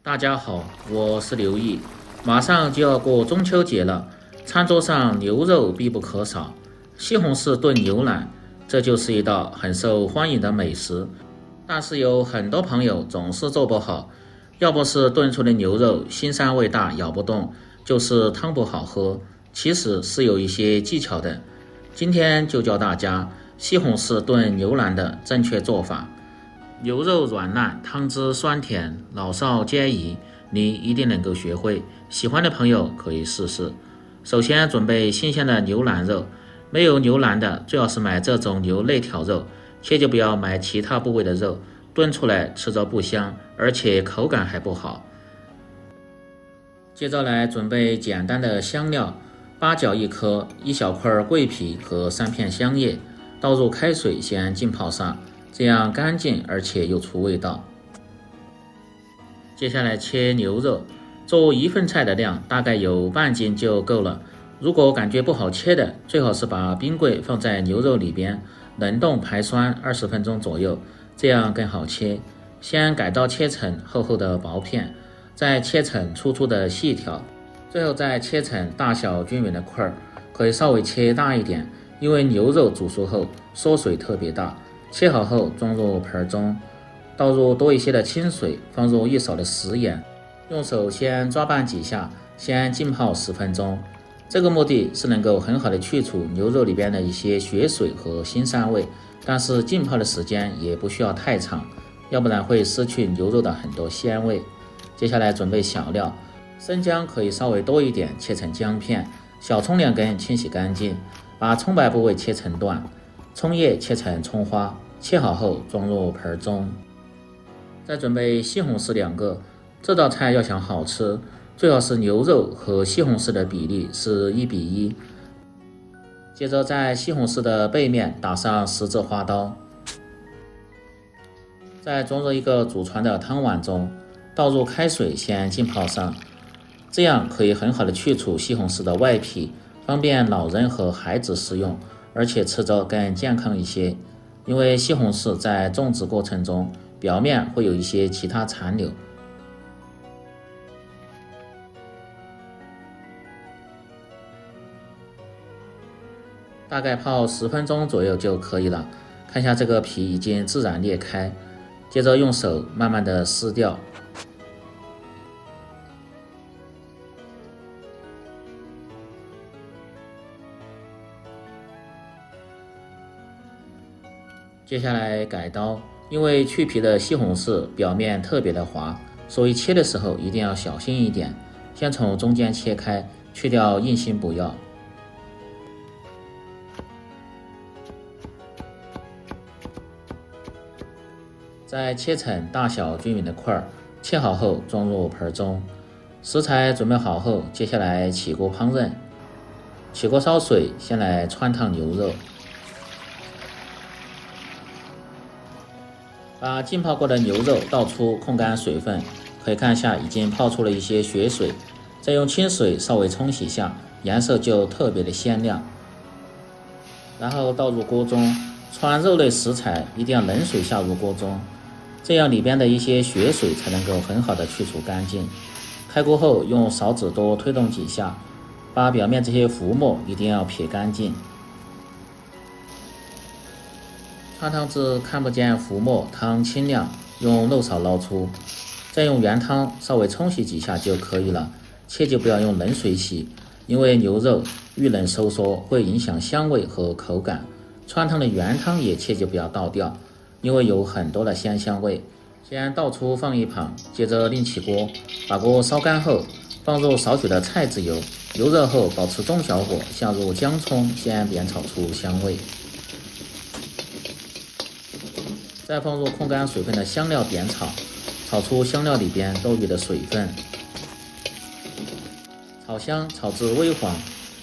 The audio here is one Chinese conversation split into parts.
大家好，我是刘毅。马上就要过中秋节了，餐桌上牛肉必不可少。西红柿炖牛腩，这就是一道很受欢迎的美食。但是有很多朋友总是做不好，要不是炖出的牛肉腥膻味大咬不动，就是汤不好喝。其实是有一些技巧的。今天就教大家西红柿炖牛腩的正确做法。牛肉软烂，汤汁酸甜，老少皆宜，你一定能够学会。喜欢的朋友可以试试。首先准备新鲜的牛腩肉，没有牛腩的最好是买这种牛肋条肉，切记不要买其他部位的肉，炖出来吃着不香，而且口感还不好。接着来准备简单的香料，八角1颗，一小块桂皮和3片香叶，倒入开水先浸泡上，这样干净而且又出味道。接下来切牛肉，做1份菜的量大概有半斤就够了。如果感觉不好切的，最好是把冰柜放在牛肉里边，冷冻排酸20分钟左右，这样更好切。先改刀切成厚厚的薄片，再切成粗粗的细条，最后再切成大小均匀的块，可以稍微切大一点，因为牛肉煮熟后缩水特别大。切好后装入盆中，倒入多一些的清水，放入1勺的食盐，用手先抓拌几下，先浸泡10分钟。这个目的是能够很好的去除牛肉里边的一些血水和腥膻味，但是浸泡的时间也不需要太长，要不然会失去牛肉的很多鲜味。接下来准备小料，生姜可以稍微多一点，切成姜片，小葱2根清洗干净，把葱白部位切成段，葱叶切成葱花，切好后装入盆中。再准备西红柿2个，这道菜要想好吃，最好是牛肉和西红柿的比例是1比1。接着在西红柿的背面打上十字花刀，再装入一个祖传的汤碗中，倒入开水先浸泡上，这样可以很好的去除西红柿的外皮，方便老人和孩子食用，而且吃着更健康一些。因为西红柿在种植过程中表面会有一些其他残留。大概泡10分钟左右就可以了，看一下这个皮已经自然裂开，接着用手慢慢的撕掉。接下来改刀，因为去皮的西红柿表面特别的滑，所以切的时候一定要小心一点，先从中间切开，去掉硬心不要。再切成大小均匀的块，切好后装入盆中。食材准备好后，接下来起锅烹饪。起锅烧水，先来汆烫牛肉，把浸泡过的牛肉倒出，控干水分，可以看一下已经泡出了一些血水，再用清水稍微冲洗下，颜色就特别的鲜亮。然后倒入锅中，汆肉类食材一定要冷水下入锅中，这样里边的一些血水才能够很好的去除干净。开锅后用勺子多推动几下，把表面这些浮沫一定要撇干净。汆汤至看不见浮沫，汤清亮，用漏勺捞出，再用原汤稍微冲洗几下就可以了。切记不要用冷水洗，因为牛肉遇冷收缩会影响香味和口感。汆汤的原汤也切记不要倒掉，因为有很多的鲜香味。先倒出放一旁，接着另起锅，把锅烧干后放入少许的菜籽油，油热后保持中小火，下入姜葱，先煸炒出香味。再放入控干水分的香料煸炒，炒出香料里边多余的水分，炒香，炒至微黄，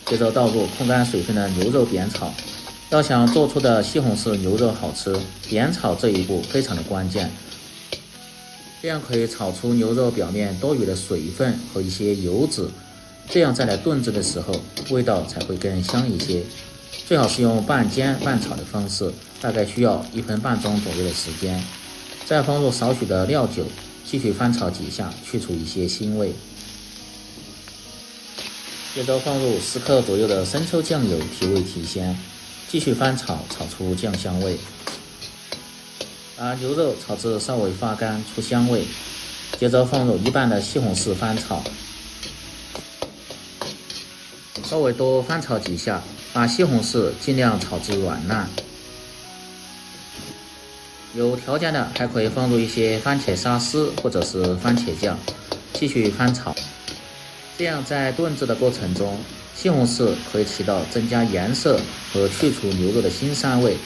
接着倒入控干水分的牛肉煸炒。要想做出的西红柿牛肉好吃，煸炒这一步非常的关键，这样可以炒出牛肉表面多余的水分和一些油脂，这样再来炖制的时候味道才会更香一些。最好是用半煎半炒的方式，大概需要1分半钟左右的时间。再放入少许的料酒，继续翻炒几下，去除一些腥味。接着放入10克左右的生抽酱油，提味提鲜，继续翻炒，炒出酱香味。把牛肉炒至稍微发干出香味，接着放入一半的西红柿翻炒，稍微多翻炒几下，把西红柿尽量炒至软烂。有条件的还可以放入一些番茄沙司或者是番茄酱，继续翻炒。这样在炖制的过程中，西红柿可以起到增加颜色和去除牛肉的腥膻味，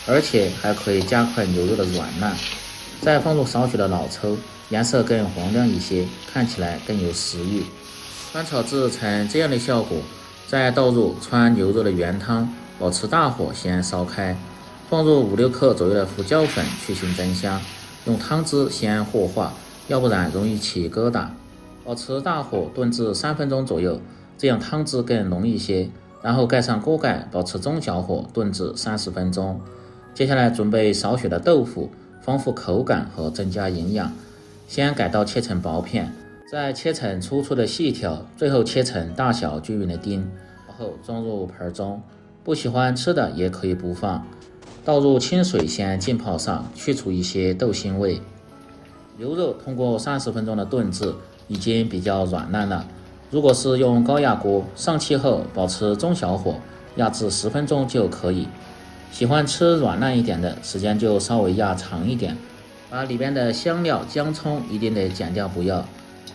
而且还可以加快牛肉的软烂。再放入少许的老抽，颜色更黄亮一些，看起来更有食欲。翻炒至成这样的效果，再倒入汆牛肉的原汤，保持大火先烧开，放入5-6克左右的胡椒粉去腥增香，用汤汁先和化，要不然容易起疙瘩。保持大火炖至3分钟左右，这样汤汁更浓一些。然后盖上锅盖，保持中小火炖至30分钟。接下来准备少许的豆腐，丰富口感和增加营养。先改刀切成薄片，再切成粗粗的细条，最后切成大小均匀的丁，然后装入盆中。不喜欢吃的也可以不放。倒入清水先浸泡上，去除一些豆腥味。牛肉通过30分钟的炖制，已经比较软烂了。如果是用高压锅，上气后保持中小火，压制10分钟就可以。喜欢吃软烂一点的，时间就稍微压长一点。把里边的香料、姜、葱一定得剪掉不要，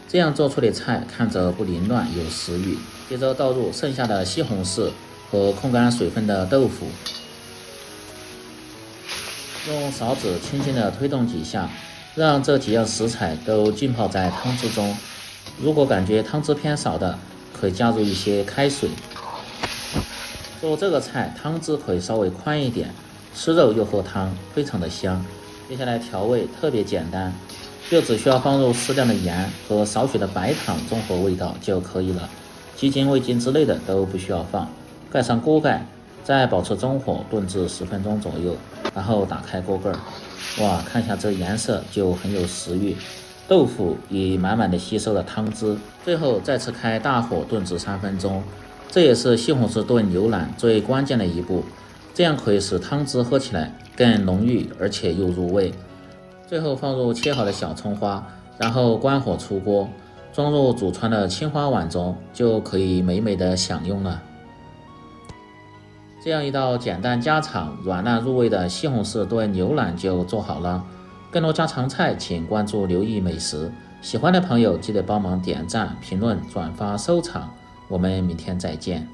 这样做出的菜看着不凌乱，有食欲。接着倒入剩下的西红柿和控干水分的豆腐，用勺子轻轻地推动几下，让这几样食材都浸泡在汤汁中。如果感觉汤汁偏少的，可以加入一些开水。做这个菜汤汁可以稍微宽一点，吃肉又喝汤，非常的香。接下来调味特别简单，就只需要放入适量的盐和少许的白糖中和味道就可以了，鸡精、味精之类的都不需要放。盖上锅盖，再保持中火炖至10分钟左右，然后打开锅盖。哇，看一下这颜色就很有食欲，豆腐已满满的吸收了汤汁。最后再次开大火炖至3分钟，这也是西红柿炖牛腩最关键的一步，这样可以使汤汁喝起来更浓郁，而且又入味。最后放入切好的小葱花，然后关火出锅，装入祖传的青花碗中，就可以美美的享用了。这样一道简单家常、软烂入味的西红柿炖牛腩就做好了。更多家常菜请关注刘毅美食，喜欢的朋友记得帮忙点赞、评论、转发、收藏。我们明天再见。